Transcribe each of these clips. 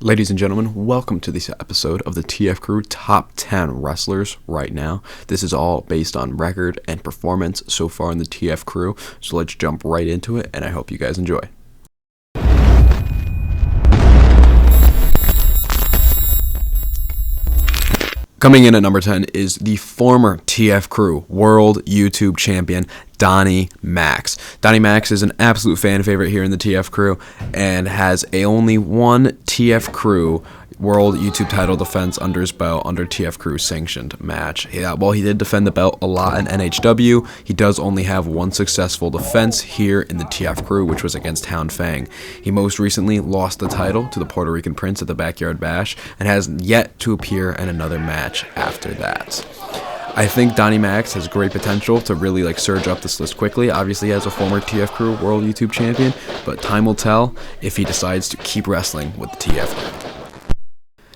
Ladies and gentlemen, welcome to this episode of the TFcrew Top 10 Wrestlers right now. This is all based on record and performance so far in the TFcrew, so let's jump right into it, and I hope you guys enjoy. Coming in at number 10 is the former TFcrew World YouTube Champion, Donnie Max. Donnie Max is an absolute fan favorite here in the TFcrew and has only one TFcrew World YouTube title defense under his belt under TFcrew sanctioned match. While he did defend the belt a lot in NHW, he does only have one successful defense here in the TFcrew, which was against Hound Fang. He most recently lost the title to the Puerto Rican Prince at the Backyard Bash and has yet to appear in another match after that. I think Donnie Max has great potential to really surge up this list quickly. Obviously, as a former TFcrew World YouTube Champion, but time will tell if he decides to keep wrestling with the TFcrew.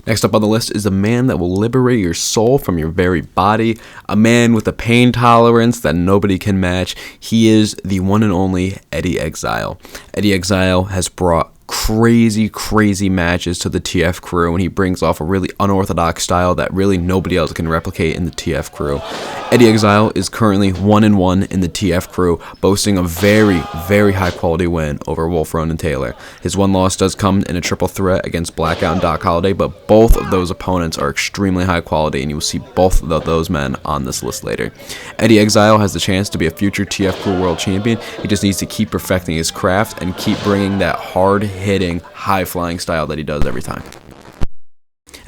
Next up on the list is a man that will liberate your soul from your very body, a man with a pain tolerance that nobody can match. He is the one and only Eddie Exile. Eddie Exile has brought crazy matches to the TFcrew, and he brings off a really unorthodox style that really nobody else can replicate in the TFcrew. Eddie Exile is currently 1-1 in the TFcrew, boasting a very high quality win over Wolf Ronan Taylor. His one loss does come in a triple threat against Blackout and Doc Holliday, but both of those opponents are extremely high quality, and you will see both of those men on this list later. Eddie Exile has the chance to be a future TFcrew World Champion. He just needs to keep perfecting his craft and keep bringing that hard-hitting, high-flying style that he does every time.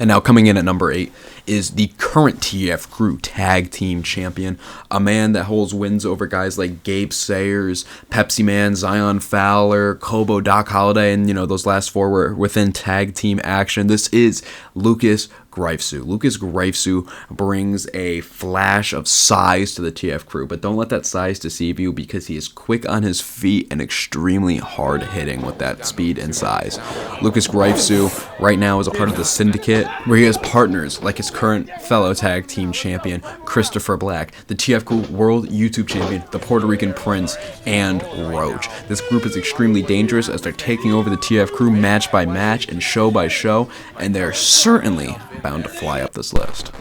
And now coming in at number 8 is the current TFcrew Tag Team Champion, a man that holds wins over guys like Gabe Sayers, Pepsi Man, Zion Fowler, Kobo, Doc Holliday, and those last four were within tag team action. This is Lucas Greifswald. Lucas Greifswald brings a flash of size to the TFcrew, but don't let that size deceive you because he is quick on his feet and extremely hard hitting with that speed and size. Lucas Greifswald right now is a part of the Syndicate, where he has partners like his current fellow tag team champion, Christopher Black, the TFcrew World YouTube Champion, the Puerto Rican Prince, and Roach. This group is extremely dangerous as they're taking over the TFcrew match by match and show by show, and they're certainly bound to fly up this list.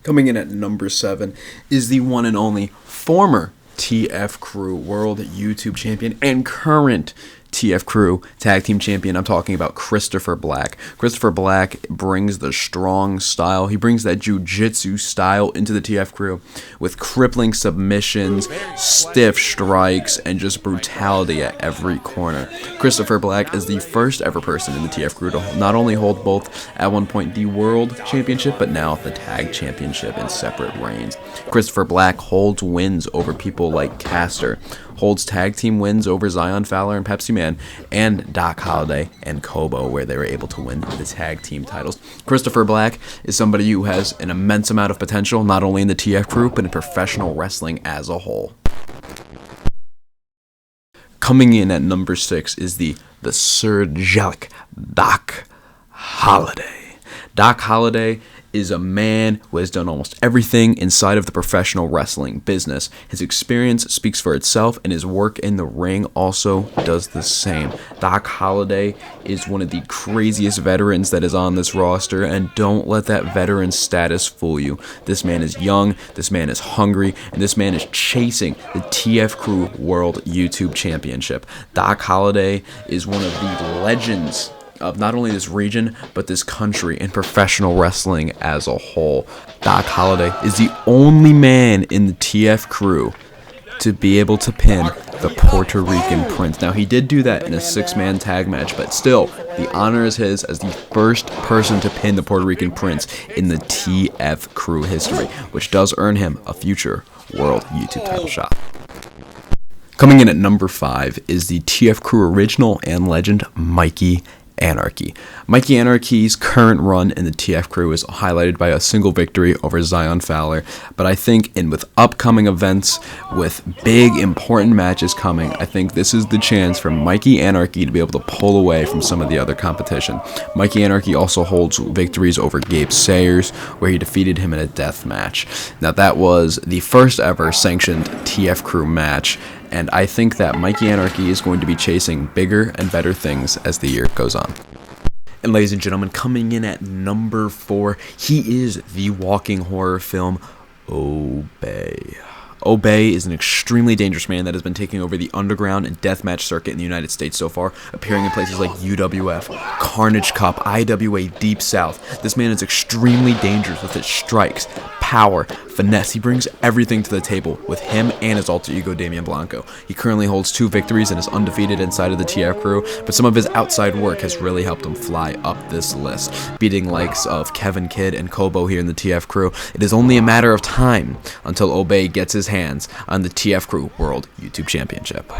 Coming in at number 7 is the one and only former TFcrew World YouTube Champion and current TFcrew Tag Team Champion. I'm talking about Christopher Black. Christopher Black brings the strong style. He brings that jiu-jitsu style into the TFcrew with crippling submissions, stiff strikes, and just brutality at every corner. Christopher Black is the first ever person in the TFcrew to not only hold both at one point the World Championship, but now the Tag Championship in separate reigns. Christopher Black holds wins over people like Caster, holds tag team wins over Zion Fowler and Pepsi Man, and Doc Holliday and Kobo, where they were able to win the tag team titles. Christopher Black is somebody who has an immense amount of potential, not only in the TFcrew, but in professional wrestling as a whole. Coming in at number 6 is the surgelic Doc Holliday. Doc Holliday is a man who has done almost everything inside of the professional wrestling business. His experience speaks for itself, and his work in the ring also does the same. Doc Holliday is one of the craziest veterans that is on this roster, and don't let that veteran status fool you. This man is young, this man is hungry, and this man is chasing the TFcrew World YouTube Championship. Doc Holliday is one of the legends of not only this region, but this country in professional wrestling as a whole. Doc Holliday is the only man in the TFcrew to be able to pin the Puerto Rican Prince. Now, he did do that in a 6-man tag match, but still, the honor is his as the first person to pin the Puerto Rican Prince in the TFcrew history, which does earn him a future World YouTube title shot. Coming in at number 5 is the TFcrew original and legend, Mikey Anarchy. Mikey Anarchy's current run in the TFcrew is highlighted by a single victory over Zion Fowler, but I think with upcoming events, with big important matches coming, I think this is the chance for Mikey Anarchy to be able to pull away from some of the other competition. Mikey Anarchy also holds victories over Gabe Sayers, where he defeated him in a death match. Now, that was the first ever sanctioned TFcrew match, and I think that Mikey Anarchy is going to be chasing bigger and better things as the year goes on. And ladies and gentlemen, coming in at number 4, he is the walking horror film, Obay. Obay is an extremely dangerous man that has been taking over the underground and deathmatch circuit in the United States so far, appearing in places like UWF, Carnage Cup, IWA, Deep South. This man is extremely dangerous with his strikes, power, finesse. He brings everything to the table with him and his alter ego, Damian Blanco. He currently holds 2 victories and is undefeated inside of the TFcrew, but some of his outside work has really helped him fly up this list, beating likes of Kevin Kidd and Kobo here in the TFcrew. It is only a matter of time until Obay gets his hands on the TFcrew World YouTube Championship.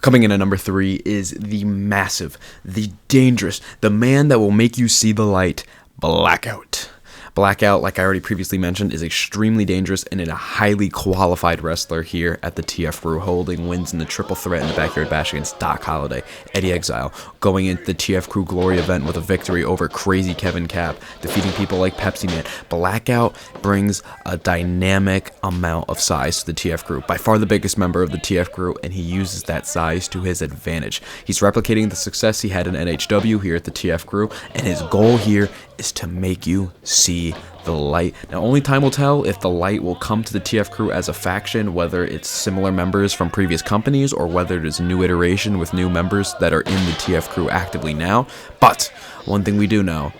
Coming in at number 3 is the massive, the dangerous, the man that will make you see the light, Blackout. Blackout, like I already previously mentioned, is extremely dangerous and a highly qualified wrestler here at the TFcrew, holding wins in the triple threat in the backyard bash against Doc Holliday, Eddie Exile, going into the TFcrew Glory event with a victory over Crazy Kevin Cap, defeating people like Pepsi Man. Blackout brings a dynamic amount of size to the TFcrew, by far the biggest member of the TFcrew, and he uses that size to his advantage. He's replicating the success he had in NHW here at the TFcrew, and his goal here is to make you see the light. Now, only time will tell if the light will come to the TFcrew as a faction, whether it's similar members from previous companies or whether it is a new iteration with new members that are in the TFcrew actively now. But one thing we do know,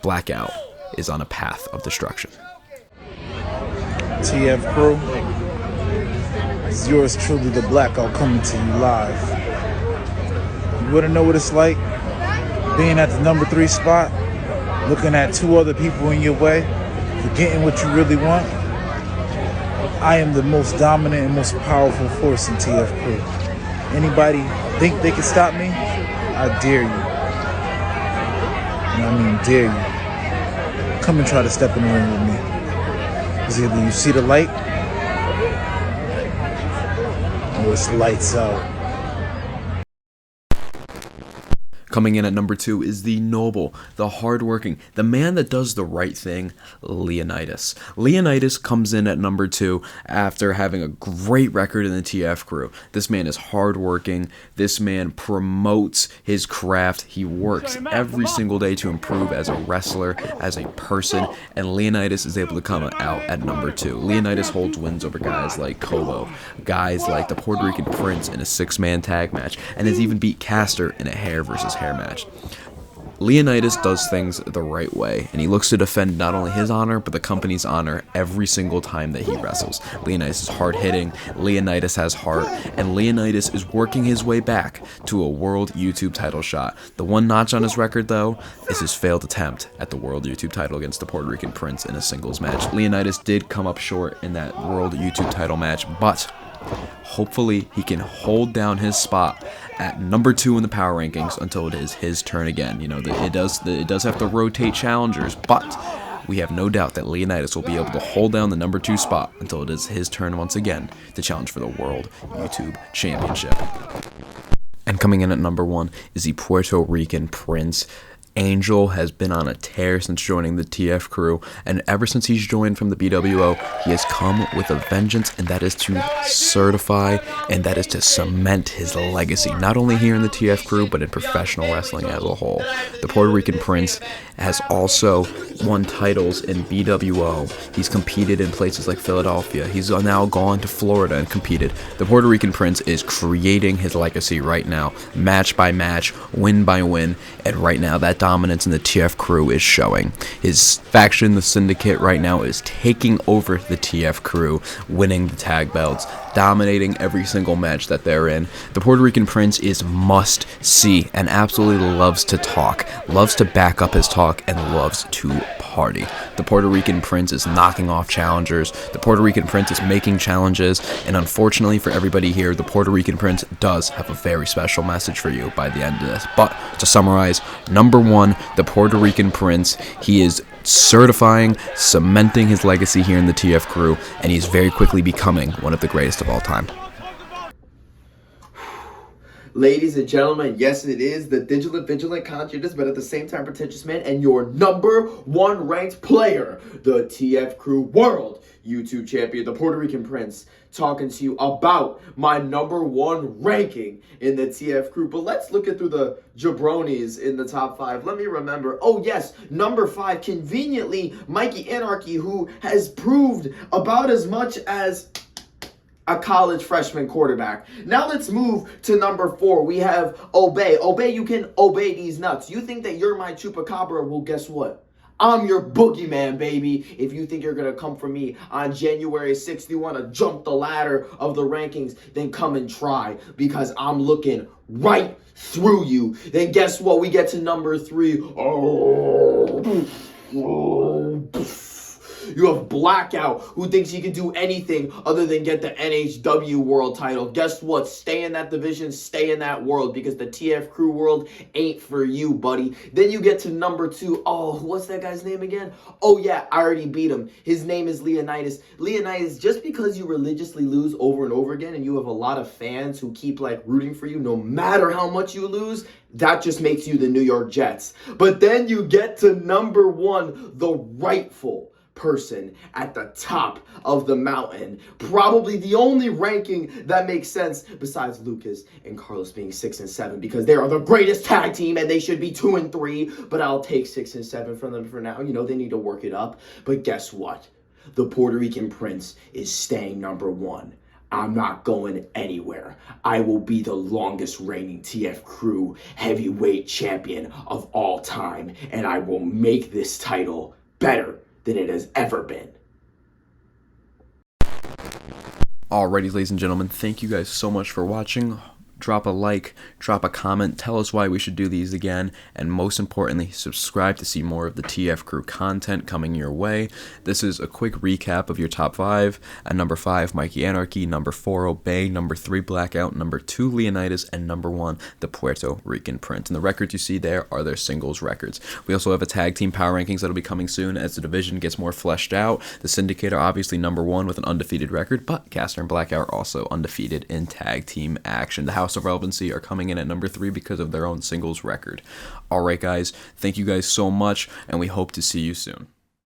Blackout is on a path of destruction. TFcrew, it's yours truly, the Blackout, coming to you live. You wouldn't know what it's like being at the number 3 spot, looking at 2 other people in your way, forgetting what you really want. I am the most dominant and most powerful force in TFcrew. Anybody think they can stop me? I dare you. And I mean dare you. Come and try to step in the ring with me. Because either you see the light, or it's lights out. Coming in at number 2 is the noble, the hardworking, the man that does the right thing, Leonitis. Leonitis comes in at number 2 after having a great record in the TFcrew. This man is hardworking. This man promotes his craft. He works every single day to improve as a wrestler, as a person, and Leonitis is able to come out at number 2. Leonitis holds wins over guys like Kobo, guys like the Puerto Rican Prince in a 6-man tag match, and has even beat Caster in a hair versus hair match. Leonitis does things the right way, and he looks to defend not only his honor, but the company's honor every single time that he wrestles. Leonitis is hard-hitting, Leonitis has heart, and Leonitis is working his way back to a World YouTube title shot. The one notch on his record, though, is his failed attempt at the World YouTube title against the Puerto Rican Prince in a singles match. Leonitis did come up short in that World YouTube title match, but hopefully he can hold down his spot at number 2 in the power rankings until it is his turn again. You know, it does have to rotate challengers, but we have no doubt that Leonitis will be able to hold down the number 2 spot until it is his turn once again to challenge for the World YouTube Championship. And coming in at number 1 is the Puerto Rican Prince. Angel has been on a tear since joining the TFcrew, and ever since he's joined from the BWO, he has come with a vengeance, and that is to certify and that is to cement his legacy, not only here in the TFcrew, but in professional wrestling as a whole. The Puerto Rican Prince has also won titles in BWO. He's competed in places like Philadelphia. He's now gone to Florida and competed. The Puerto Rican Prince is creating his legacy right now, match by match, win by win, and right now that dominance in the TFcrew is showing. His faction, the Syndicate, right now is taking over the TFcrew, winning the tag belts, dominating every single match that they're in. The Puerto Rican Prince is must see and absolutely loves to talk, loves to back up his talk, and loves to party. The Puerto Rican Prince is knocking off challengers. The Puerto Rican Prince is making challenges, and unfortunately for everybody here, the Puerto Rican Prince does have a very special message for you by the end of this. But to summarize, number 1, the Puerto Rican Prince, he is certifying, cementing his legacy here in the TFcrew, and he's very quickly becoming one of the greatest of all time. Ladies and gentlemen, yes it is the vigilant, conscientious, but at the same time pretentious man, and your number one ranked player, the TFcrew World YouTube Champion, the Puerto Rican Prince, talking to you about my number one ranking in the TFcrew. But let's look at through the jabronis in the top 5. Let me remember. Oh yes, number 5, conveniently, Mikey Anarchy, who has proved about as much as a college freshman quarterback. Now let's move to number 4. We have Obay. Obay, you can obey these nuts. You think that you're my chupacabra? Well, guess what? I'm your boogeyman, baby. If you think you're going to come for me on January 6th, you want to jump the ladder of the rankings, then come and try, because I'm looking right through you. Then guess what? We get to number 3. You have Blackout, who thinks he can do anything other than get the NHW world title. Guess what? Stay in that division, stay in that world, because the TFcrew world ain't for you, buddy. Then you get to number 2. Oh, what's that guy's name again? Oh yeah, I already beat him. His name is Leonitis. Leonitis, just because you religiously lose over and over again and you have a lot of fans who keep like rooting for you no matter how much you lose, that just makes you the New York Jets. But then you get to number 1, the rightful person at the top of the mountain. Probably the only ranking that makes sense besides Lucas and Carlos being 6 and 7, because they are the greatest tag team and they should be 2 and 3, but I'll take 6 and 7 from them for now. You know, they need to work it up. But guess what? The Puerto Rican Prince is staying number 1. I'm not going anywhere. I will be the longest reigning TFcrew heavyweight champion of all time, and I will make this title better than it has ever been. Alrighty, ladies and gentlemen, thank you guys so much for watching. Drop a like, drop a comment, tell us why we should do these again, and most importantly, subscribe to see more of the TFcrew content coming your way. This is a quick recap of your top 5. At number 5, Mikey Anarchy. Number 4, Obay. Number 3, Blackout. Number 2, Leonitis. And number 1, the Puerto Rican Prince. And the records you see there are their singles records. We also have a tag team power rankings that'll be coming soon as the division gets more fleshed out. The Syndicate are obviously number 1 with an undefeated record, but Caster and Blackout are also undefeated in tag team action. The House of Relevancy are coming in at number 3 because of their own singles record. Alright guys, thank you guys so much, and we hope to see you soon.